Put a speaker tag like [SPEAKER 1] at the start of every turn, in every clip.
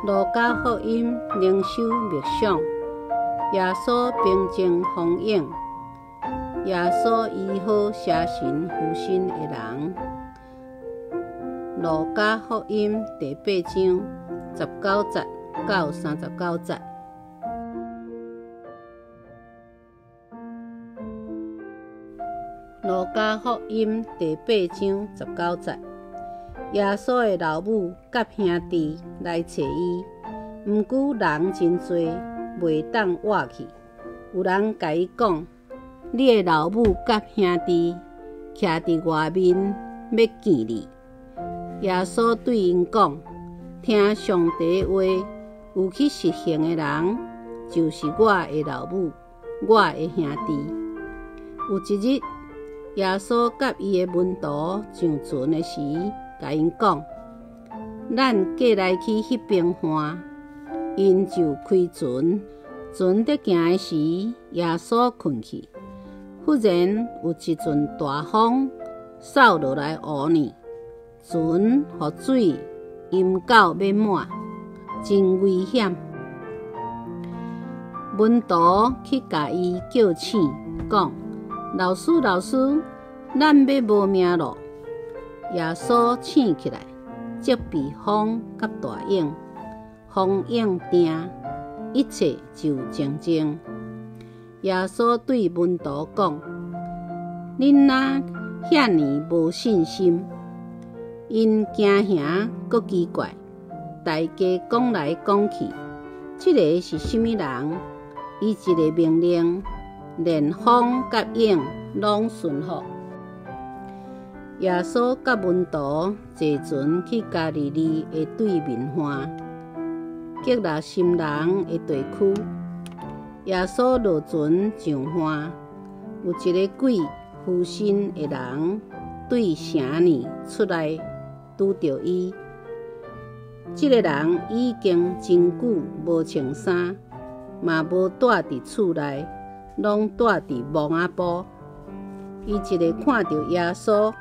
[SPEAKER 1] 路加福音灵修默想，耶稣平静风涌，耶稣医好邪神附身的人。路加福音第8章19节到39节。路加福音第8章19节。耶稣的老母甲兄弟来找伊，毋久人真多，袂当活去。有人甲伊讲：“你的老母甲兄弟徛伫外面，要见你。”耶稣对因讲：“听上帝的话，有去实行的人，就是我的老母，我的兄弟。”有一日，耶稣甲伊的门徒上船的时，甲因讲：“咱过来去迄边岸。”因就开船，船在行的时，耶稣困去。忽然有一阵大风扫落来乌呢，船予水淹到要满，真危险。门徒去甲伊叫醒，讲：“老师，老师，咱要无命咯！”耶稣醒起来，责备风甲大涌，风涌定，一切就静静。耶稣对门徒讲：“恁哪遐尼无信心？”因惊吓阁奇怪，大家讲来讲去，这个是什么人？伊一个命令，连风甲涌拢顺服。耶稣甲门徒坐船去加利利的对面岸，吉拉心人的地区。耶稣落船上岸，有一个鬼附身的人对城里出来拄着伊。这个人已经真久无穿衫，嘛无住伫厝内，拢住伫木仔埔。伊一个看到耶稣，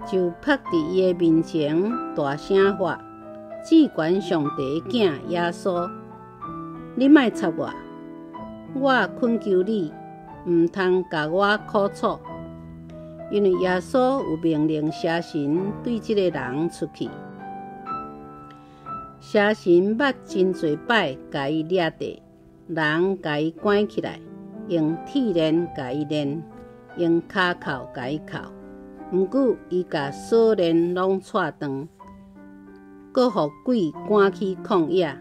[SPEAKER 1] 就趴伫伊的面前，大声喊：“至高上帝的囝耶稣，你莫插我！我恳求你，毋通甲我苦楚。”因为耶稣有命令邪神对这个人出去。邪神捌真多摆甲伊掠地，人甲伊关起来，用铁链甲伊链，用骹铐甲伊铐。毋过，伊甲锁链拢扯断，阁互鬼赶去旷野。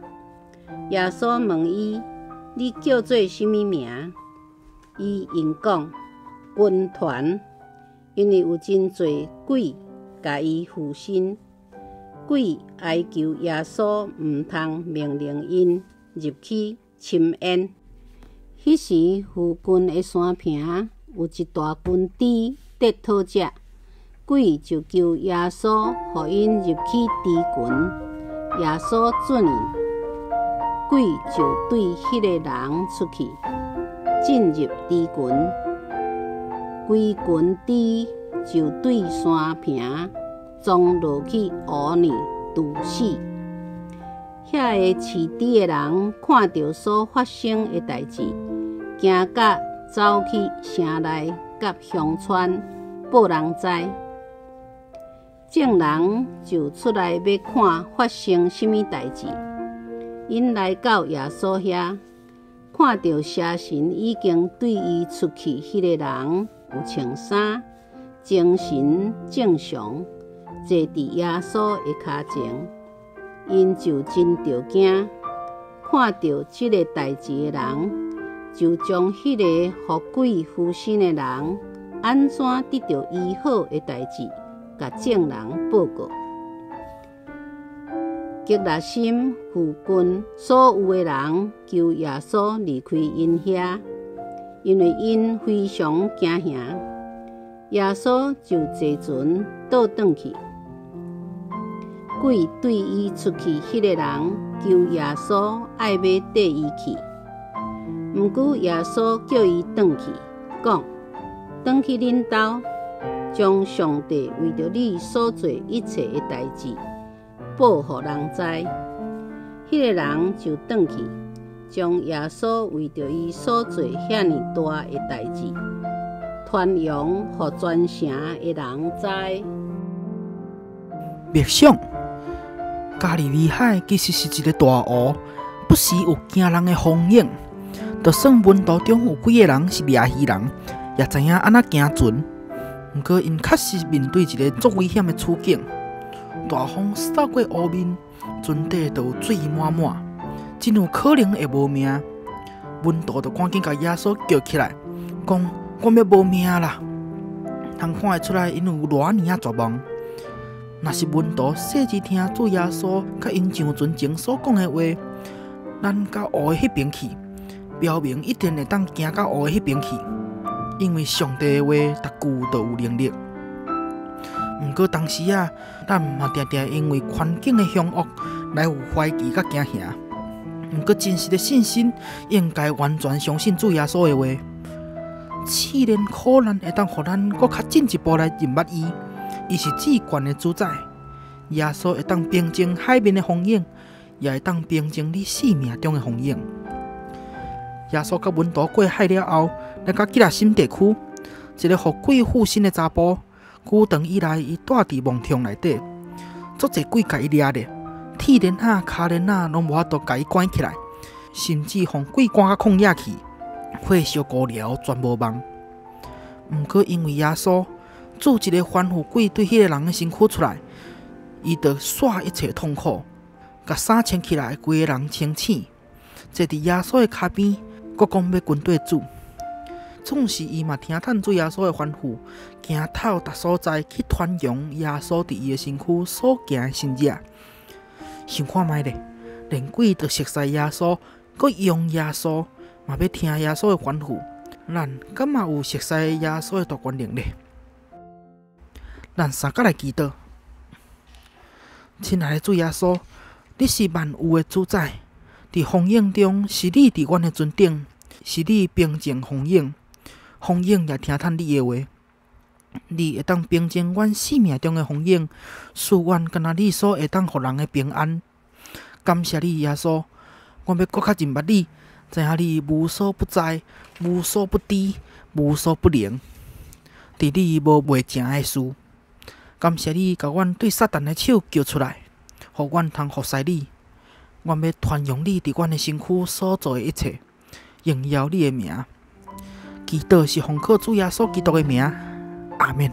[SPEAKER 1] 耶稣问伊：“你叫做什么名？”伊应讲：“军团。”因为有真多鬼甲伊附身，鬼哀求耶稣毋通命令因入去侵淹。迄时附近的山坪有一大群猪在讨食。鬼就求耶稣，予因入去猪群。耶稣准因，鬼就对迄个人出去，进入猪群。规群猪就对山坪撞落去湖里，毒死。遐个饲猪的人看到所发生的代志，惊甲走去城内，甲乡村报人知。众人就出来要看发生什么代志。因来到耶稣遐，看到邪神已经对伊出去迄个人有穿衫，精神正常，坐伫耶稣的脚前。因就真着惊，看到这个代志的人，就将迄个互鬼附身的人安怎得到医好的代志，甲众人报告。吉拉心附近所有的人求耶稣离开因遐，因为因非常惊吓。耶稣就坐船倒转去。鬼对伊出去迄个人求耶稣爱要缀伊去，毋过耶稣叫伊转去，讲：“转去恁兜，将上帝为着你所做一切的代志报互人知。”迄个人就转去，将耶稣为着伊所做遐尼大的代志，传扬互全城的人知。
[SPEAKER 2] 默想，加利利海其实是一个大湖，不时有惊人的风影。就算门徒中有几个人是掠鱼人，也知影安怎行船。不过因确实面对一个足危险的处境，大风扫过湖面，船底就有水满满，真有可能会无命。门徒就赶紧把耶稣叫起来，讲：“我要无命啦！”通看会出来，因有偌尼啊绝望。若是门徒细致听主耶稣甲因上船前所讲的话，咱到湖的迄边去，标明一定会当行到湖的迄边去，因为上帝的话逐句都有能力。毋过当时咱嘛常常因为环境的凶恶来有怀疑甲惊吓。毋过真实的信心应该完全相信主耶稣的话。试炼苦难会当互咱搁较进一步来认捌伊。伊是至高的主宰，耶稣会当平静海面的风影，也会当平静你生命中的风影。耶稣甲门徒过海了后，来到基拉新地区，一个互鬼附身的查甫，久长以来伊住伫梦乡内底，足侪鬼甲伊掠咧，铁链仔、骹链仔拢无法度甲伊关起来，甚至互鬼赶到旷野去，火烧无聊，全无梦。毋过因为耶稣做一个反腐鬼对迄个人的身躯出来，伊就煞一切痛苦，甲衫穿起来，规个人清醒，坐伫耶稣的脚边，阁讲要跟对主。总是伊嘛听叹主耶稣的吩咐，行透逐所在去传扬耶稣伫伊的身躯所行的神迹。想看觅咧，连鬼都熟悉耶稣，阁用耶稣，嘛要听耶稣的吩咐。咱敢嘛有熟悉耶稣的大权能力？咱三甲来祈祷，亲爱的主耶稣，你是万有的主宰，伫风影中是你伫阮的船顶，是你平静风影，风影也听叹你的话。你会当平静阮生命中的风影，使阮敢若你所会当互人的平安。感谢你，耶稣，我要搁较认捌你，知影你无所不在，无所不知，无所不能，伫你无袂成的事。感谢你，甲阮对撒旦的手救出来，互阮通服侍你。阮要传扬你伫阮的身躯所做的一切，荣耀你的名。祈祷是奉靠主耶稣基督的名，阿门。